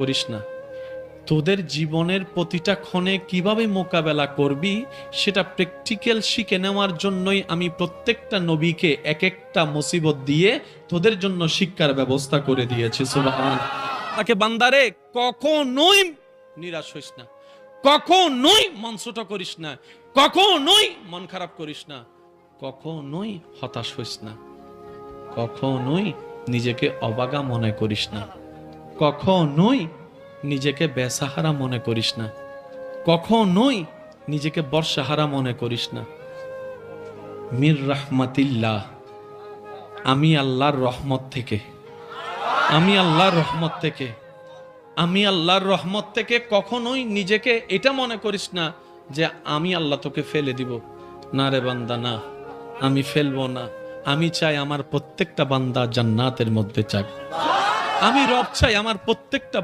করিস না। তোদের জীবনের প্রতিটা ক্ষণে কিভাবে মোকাবেলা করবি সেটা প্র্যাকটিক্যাল শিখে নেওয়ার জন্যই আমি প্রত্যেকটা নবীকে এক একটা মুসিবত দিয়ে তোদের জন্য শিক্ষার ব্যবস্থা করে দিয়েছি। সুবহান। তাকে বান্দারে কখনোই নিরাশ হইস না, কখনোই মন ছোট করিস না, কখনোই মন খারাপ করিস না, কখনোই হতাশ হইস না, কখনোই নিজেকে অবাগা মনে করিস না, কখনোই নিজেকে বেসাহারা মনে করিস না, কখনোই নিজেকে বর্ষাহারা মনে করিস না। মির রাহমাতিল্লাহ, আমি আল্লাহর রহমত থেকে, আমি আল্লাহর রহমত থেকে, আমি আল্লাহর রহমত থেকে কখনোই নিজেকে এটা মনে করিস না যে আমি আল্লাহ তোকে ফেলে দিব। না রে বান্দা, না, আমি ফেলবো না। আমি চাই আমার প্রত্যেকটা বান্দা জান্নাতের মধ্যে যাক। আমি রব চাই আমার প্রত্যেকটা